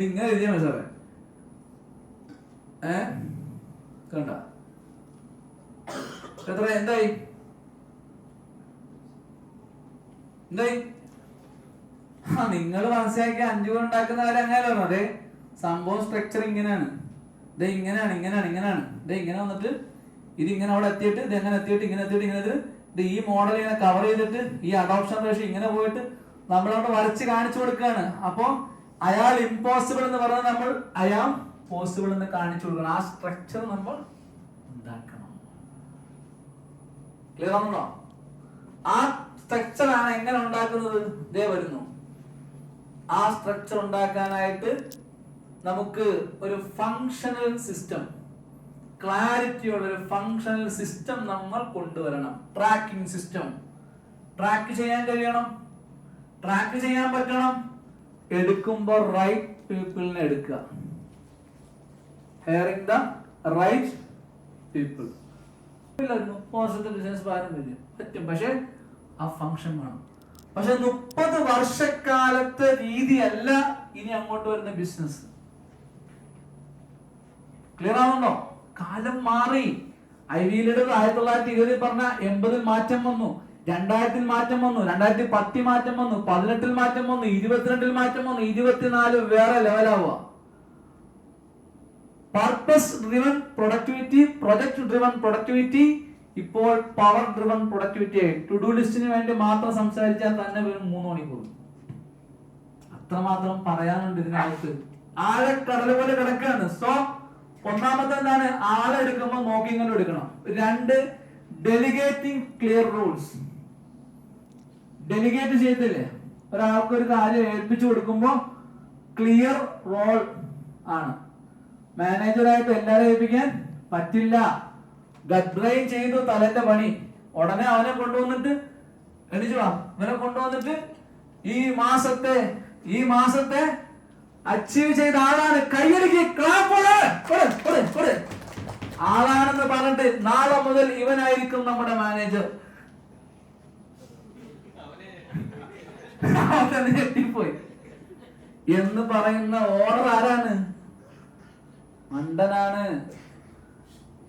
ഇങ്ങനെ എഴുതിയാ മതി സാറേ. കണ്ട എത്ര എന്തായി നിങ്ങൾ മനസ്സിലാക്കി 5 ഉണ്ടാക്കുന്ന കാര്യം അങ്ങനെ പറഞ്ഞു. അതെ സംഭവം സ്ട്രക്ചർ ഇങ്ങനെയാണ്. ഇത് ഇങ്ങനെയാണ് ഇങ്ങനെയാണ് ഇങ്ങനെയാണ്. ഇത് ഇങ്ങനെ വന്നിട്ട് ഇതിങ്ങനെ അവിടെ എത്തിയിട്ട് ഇത് എങ്ങനെ എത്തിയിട്ട് ഇങ്ങനെ എത്തിയിട്ട് ഇങ്ങനെ ഇത് ഈ മോഡൽ ഇങ്ങനെ കവർ ചെയ്തിട്ട് ഈ അഡോപ്ഷൻ റേഷ്യോ ഇങ്ങനെ പോയിട്ട് നമ്മളവിടെ വരച്ച് കാണിച്ചു കൊടുക്കുകയാണ്. അപ്പൊ അയാൾ ഇമ്പോസിബിൾ എന്ന് പറഞ്ഞാൽ നമ്മൾ അയാൾ പോസിബിൾ എന്ന് കാണിച്ചു കൊടുക്കണം. ആ സ്ട്രക്ചർ നമ്മൾ ഉണ്ടാക്കണം. ക്ലിയർ ആണല്ലോ? ആ സ്ട്രക്ചർ ആണ് എങ്ങനെ ഉണ്ടാക്കുന്നത്? ഇതേ വരുന്നു. ആ സ്ട്രക്ചർ ഉണ്ടാക്കാനായിട്ട് നമുക്ക് ഒരു ഫങ്ഷണൽ സിസ്റ്റം, ക്ലാരിറ്റിയുള്ള ഒരു ഫങ്ഷണൽ സിസ്റ്റം നമ്മൾ കൊണ്ടുവരണം. Tracking system. ട്രാക്ക് ചെയ്യാൻ കഴിയണം, ട്രാക്ക് ചെയ്യാൻ പറ്റണം. എടുക്കുമ്പോൾ റൈറ്റ് പീപ്പിളിനെ എടുക്കുക. Hiring the right people. മോശത്തെ ബിസിനസ് പാരമ്പര്യം പറ്റും, പക്ഷെ ആ ഫങ്ഷൻ വേണം. പക്ഷെ 30 വർഷക്കാലത്തെ രീതിയല്ല ഇനി അങ്ങോട്ട് വരുന്ന ബിസിനസ്. ക്ലിയർ ആവുന്നുണ്ടോ? കാലം മാറി. ഐവി ലീഡർ 1920 പറഞ്ഞ 80 മാറ്റം വന്നു, 2000 മാറ്റം വന്നു, 2010 മാറ്റം വന്നു, 18 മാറ്റം വന്നു, 22 മാറ്റം വന്നു, 24 വേറെ ലെവലാവുക. Purpose driven productivity, project driven productivity, ഇപ്പോൾ പവർ ഡ്രിവൺ പ്രൊഡക്ടിവിറ്റി ആയി. ടു ഡു ലിസ്റ്റിന് വേണ്ടി മാത്രം സംസാരിച്ചാൽ തന്നെ വരും 3 മണിക്കൂർ. അത്രമാത്രം പറയാനുണ്ട് ഇതിനകത്ത്. ആഴക്കടൽ പോലെ കിടക്കുകയാണ്. സോ ഒന്നാമത്തെ എന്താണ്? ആളെ എടുക്കുമ്പോൾ നോക്കിങ്ങനെ എടുക്കണം. 2, ഡെലിഗേറ്റിംഗ് ക്ലിയർ റൂൾസ്. ഡെലിഗേറ്റ് ചെയ്തില്ലേ, ഒരാൾക്ക് ഒരു കാര്യം ഏൽപ്പിച്ചു കൊടുക്കുമ്പോൾ ക്ലിയർ റോൾ ആണ്. മാനേജറായിട്ട് എല്ലാവരും ഏൽപ്പിക്കാൻ പറ്റില്ല. ഗട്ട് ബ്രെയിൻ ചെയ്തു തലന്റെ പണി. ഉടനെ അവനെ കൊണ്ടുവന്നിട്ട് ഇവനെ കൊണ്ടുവന്നിട്ട് ഈ മാസത്തെ അച്ചീവ് ചെയ്ത ആളാണ്, കയ്യടിക്ക് ആളാണെന്ന് പറഞ്ഞിട്ട് നാളെ മുതൽ ഇവനായിരിക്കും നമ്മുടെ മാനേജർ. ഞെട്ടിപ്പോയി എന്ന് പറയുന്ന ഓർഡർ ആരാണ്? മണ്ടനാണ്.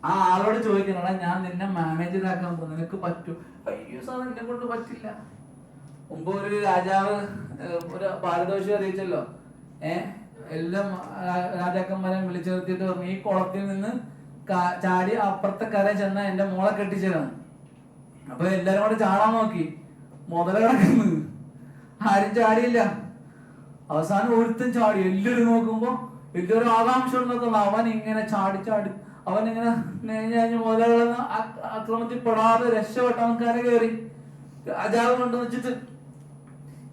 ആ ആളോട് ചോദിക്കണം, ഞാൻ നിന്നെ മാനേജർ ആക്കാൻ പോകുന്നു, നിനക്ക് പറ്റൂ? അയ്യോ സാർ എന്നെ കൊണ്ട് പറ്റില്ല. മുമ്പ് ഒരു രാജാവ് ഒരു പാരദോഷം അറിയിച്ചല്ലോ. എല്ലാം രാജാക്കന്മാരെ വിളിച്ചു നിർത്തിയിട്ട് പറഞ്ഞു, ഈ കുളത്തിൽ നിന്ന് ചാടി അപ്പുറത്തെ കര ചെന്ന എന്റെ മോളെ കെട്ടിച്ചതാണ്. അപ്പൊ എല്ലാരും കൂടെ ചാടാൻ നോക്കി, മുതല കിടക്കുന്നു, ആരും ചാടിയില്ല. അവസാനം ഒരുത്തും ചാടി. എല്ലാവരും നോക്കുമ്പോ വലിയൊരു ആകാംക്ഷ നോക്കുന്നു. അവൻ ഇങ്ങനെ ചാടി അവൻ ഇങ്ങനെ മുതലുകളെന്ന് ആക്രമണത്തിൽ പെടാതെ രക്ഷപ്പെട്ട അവൻ കര കയറി. രാജാവ് കൊണ്ടുവന്ന് വെച്ചിട്ട്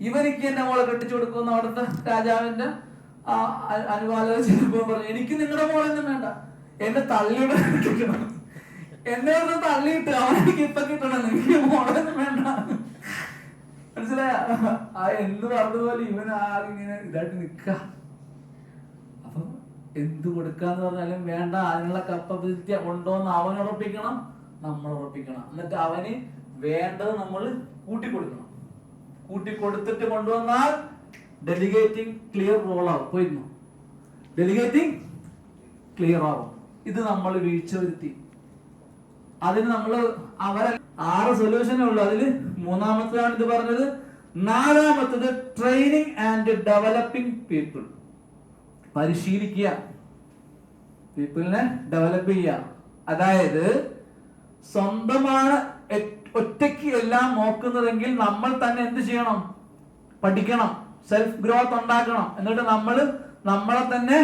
ഇവനിക്ക് എന്നെ മോളെ കെട്ടിച്ചു കൊടുക്കുന്ന അവിടുത്തെ രാജാവിന്റെ അനുവാദം ചെയ്തപ്പോ പറഞ്ഞു, എനിക്ക് നിങ്ങളുടെ മോളൊന്നും വേണ്ട, എന്നെ തള്ളിയുടെ കിട്ടണം, എന്നെ ഒന്ന് തള്ളിയിട്ട് അവനെനിക്ക് ഇപ്പൊ കിട്ടണം, എനിക്ക് മോളൊന്നും വേണ്ട. മനസ്സിലായ? ആ എന്ന് പറഞ്ഞതുപോലെ ഇവൻ ആരിങ്ങനെ ഇതായിട്ട് നിക്ക. അപ്പൊ എന്ത് കൊടുക്കാന്ന് പറഞ്ഞാലും വേണ്ട, അതിനുള്ള കപ്പബിലിറ്റി ഉണ്ടോന്ന് അവൻ ഉറപ്പിക്കണം, നമ്മൾ ഉറപ്പിക്കണം. എന്നിട്ട് അവന് വേണ്ടത് നമ്മൾ കൂട്ടിക്കൊടുക്കണം. കൂട്ടിക്കൊടുത്തിട്ട് കൊണ്ടുവന്നാൽ ഡെലിഗേറ്റിംഗ് ക്ലിയർ റോൾ ആവും. പോയിരുന്നു, ഡെലിഗേറ്റിംഗ് ക്ലിയർ ആവും. ഇത് നമ്മൾ വീഴ്ച വരുത്തി. അതിന് നമ്മൾ അവരെ 6 സൊല്യൂഷനേ ഉള്ളൂ. അതിൽ 3-മത്തേതാണ് ഇത് പറഞ്ഞത്. 4-മത്തത് ട്രെയിനിങ് ആൻഡ് ഡെവലപ്പിംഗ് പീപ്പിൾ. പരിശീലിക്കുക, പീപ്പിളിനെ ഡെവലപ്പ് ചെയ്യുക. അതായത് സ്വന്തമാണ് ഒറ്റയ്ക്ക് എല്ലാം നോക്കുന്നതെങ്കിൽ നമ്മൾ തന്നെ എന്ത് ചെയ്യണം? പഠിക്കണം, സെൽഫ് ഗ്രോത്ത് ഉണ്ടാക്കണം. എന്നിട്ട് നമ്മളെ തന്നെ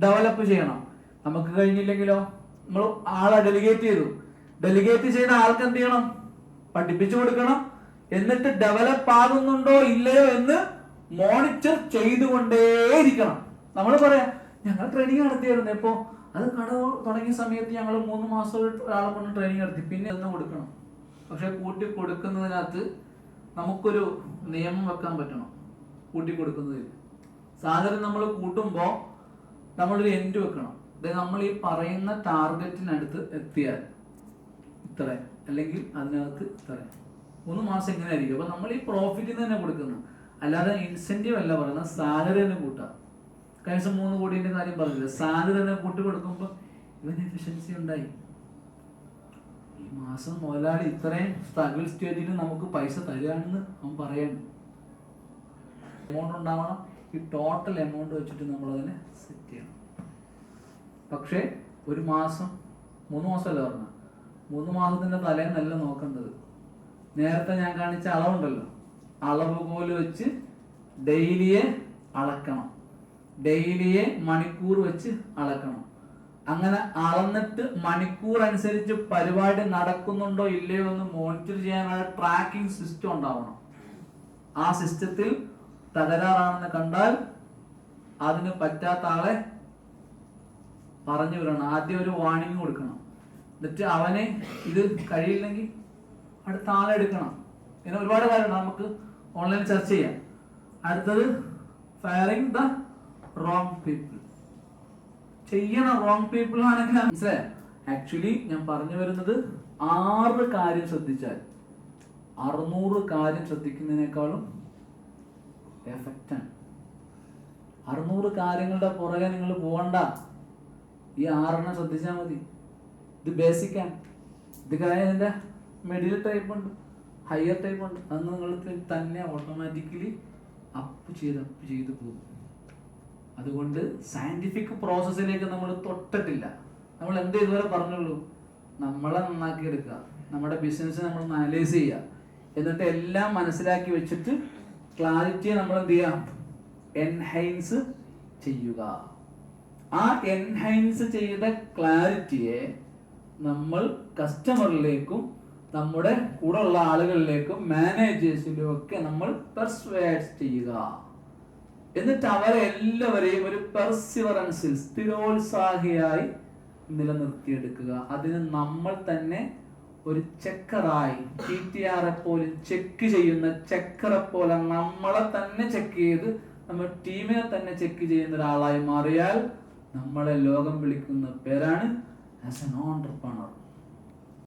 ഡെവലപ്പ് ചെയ്യണം. നമുക്ക് കഴിഞ്ഞില്ലെങ്കിലോ? നമ്മൾ ആളെ ഡെലിഗേറ്റ് ചെയ്ത ആൾക്ക് എന്ത് ചെയ്യണം? പഠിപ്പിച്ചു കൊടുക്കണം. എന്നിട്ട് ഡെവലപ്പ് ആകുന്നുണ്ടോ ഇല്ലയോ എന്ന് മോണിറ്റർ ചെയ്തുകൊണ്ടേയിരിക്കണം. നമ്മൾ പറയാം, ഞങ്ങൾ ട്രെയിനിങ് നടത്തിയായിരുന്നു. ഇപ്പോ അത് കട തുടങ്ങിയ സമയത്ത് ഞങ്ങൾ 3 മാസം ഒരാളെ കൊണ്ട് ട്രെയിനിങ് നടത്തി, പിന്നെ എന്ന് കൊടുക്കണം. പക്ഷെ കൂട്ടി കൊടുക്കുന്നതിനകത്ത് നമുക്കൊരു നിയമം വെക്കാൻ പറ്റണം. കൂട്ടി കൊടുക്കുന്നതിൽ സാധാരണ നമ്മൾ കൂട്ടുമ്പോൾ നമ്മളൊരു എൻഡ് വെക്കണം. നമ്മൾ ഈ പറയുന്ന ടാർഗറ്റിനടുത്ത് എത്തിയാൽ ഇത്ര, അല്ലെങ്കിൽ അതിനകത്ത് ഇത്ര, 3 മാസം ഇങ്ങനെ ആയിരിക്കും. അപ്പൊ നമ്മൾ ഈ പ്രോഫിറ്റിന് തന്നെ കൊടുക്കുന്നു, അല്ലാതെ ഇൻസെന്റീവ് അല്ല പറയുന്നത്, സാലറി തന്നെ കൂട്ടാം. കഴിഞ്ഞ 3 കോടിന്റെ കാര്യം പറഞ്ഞില്ല, സാലറി തന്നെ കൂട്ടി കൊടുക്കുമ്പോൾ ഇവന് എഫിഷ്യൻസി ഉണ്ടായി. ഈ മാസം മുതലാളി ഇത്രയും സ്ട്രഗിൾ സ്റ്റേജിൽ നമുക്ക് പൈസ തരികയാണെന്ന് അവൻ പറയാണ്. എമൗണ്ട് ഉണ്ടാവണം, ഈ ടോട്ടൽ എമൗണ്ട് വെച്ചിട്ട് നമ്മളതിനെ സെറ്റ് ചെയ്യണം. പക്ഷേ ഒരു മാസം 3 മാസമല്ല പറഞ്ഞ, 3 മാസത്തിന്റെ തലേന്നല്ല നോക്കേണ്ടത്. നേരത്തെ ഞാൻ കാണിച്ച അളവുണ്ടല്ലോ, അളവ് പോലെ വെച്ച് ഡെയിലിയെ അളക്കണം, ഡെയിലിയെ മണിക്കൂർ വെച്ച് അളക്കണം. അങ്ങനെ അളന്നിട്ട് മണിക്കൂർ അനുസരിച്ച് പരിപാടി നടക്കുന്നുണ്ടോ ഇല്ലയോ എന്ന് മോണിറ്റർ ചെയ്യാനുള്ള ട്രാക്കിംഗ് സിസ്റ്റം ഉണ്ടാവണം. ആ സിസ്റ്റത്തിൽ തകരാറാണെന്ന് കണ്ടാൽ അതിന് പറ്റാത്ത ആളെ പറഞ്ഞു വിടണം. ആദ്യം ഒരു വാർണിംഗ് കൊടുക്കണം, എന്നിട്ട് അവനെ ഇത് കഴിയില്ലെങ്കിൽ അടുത്ത ആളെ എടുക്കണം. ഇങ്ങനെ ഒരുപാട് കാര്യമുണ്ട്, നമുക്ക് ഓൺലൈൻ ചർച്ച ചെയ്യാം. അടുത്തത് ഫയറിംഗ് ദ റോങ് പീപ്പിൾ. ചെയ്യണം റോങ് പീപ്പിൾ ആണെങ്കിൽ മനസ്സിലായി. ആക്ച്വലി ഞാൻ പറഞ്ഞു വരുന്നത് 6 കാര്യം ശ്രദ്ധിച്ചാൽ 600 കാര്യം ശ്രദ്ധിക്കുന്നതിനേക്കാളും എഫക്റ്റാണ്. 600 കാര്യങ്ങളുടെ പുറകെ നിങ്ങൾ പോകണ്ട, ഈ 6 ശ്രദ്ധിച്ചാൽ മതി. ഇത് ബേസിക്കാണ്. ഇത് കഴിഞ്ഞതിൻ്റെ മിഡിൽ ടൈപ്പ് ഉണ്ട്, ഹയർ ടൈപ്പ് ഉണ്ട്. അത് നിങ്ങൾ തന്നെ ഓട്ടോമാറ്റിക്കലി അപ്പ് ചെയ്ത് പോകും. അതുകൊണ്ട് സയന്റിഫിക് പ്രോസസ്സിലേക്ക് നമ്മൾ തൊട്ടിട്ടില്ല. നമ്മൾ എന്ത് ഇതുവരെ പറഞ്ഞുള്ളൂ, നമ്മളെ നന്നാക്കി എടുക്കുക, നമ്മുടെ ബിസിനസ് നമ്മൾ അനലൈസ് ചെയ്യുക, എന്നിട്ട് എല്ലാം മനസ്സിലാക്കി വെച്ചിട്ട് ക്ലാരിറ്റിയെ നമ്മൾ എന്ത് ചെയ്യുക, എൻഹൈൻസ് ചെയ്യുക. ആ എൻഹൈൻസ് ചെയ്ത ക്ലാരിറ്റിയെ നമ്മൾ കസ്റ്റമറിലേക്കും നമ്മുടെ കൂടെ ഉള്ള ആളുകളിലേക്കും മാനേജേഴ്സിലും ഒക്കെ നമ്മൾ പെർസ്വേഡ് ചെയ്യുക. എന്നിട്ട് അവരെ എല്ലാവരെയും ഒരു പെർസിവറൻസിൽ സ്ഥിരോത്സാഹിയായി നിലനിർത്തിയെടുക്കുക. അതിന് നമ്മൾ തന്നെ ഒരു ചെക്കറായി, TTR പോലും ചെക്ക് ചെയ്യുന്ന ചെക്കറെ പോലെ നമ്മളെ തന്നെ ചെക്ക് ചെയ്ത് നമ്മൾ ടീമിനെ തന്നെ ചെക്ക് ചെയ്യുന്ന ഒരാളായി മാറിയാൽ നമ്മളെ ലോകം വിളിക്കുന്ന പേരാണ് ആസ് എൻ ഓൺട്രപ്രണർ.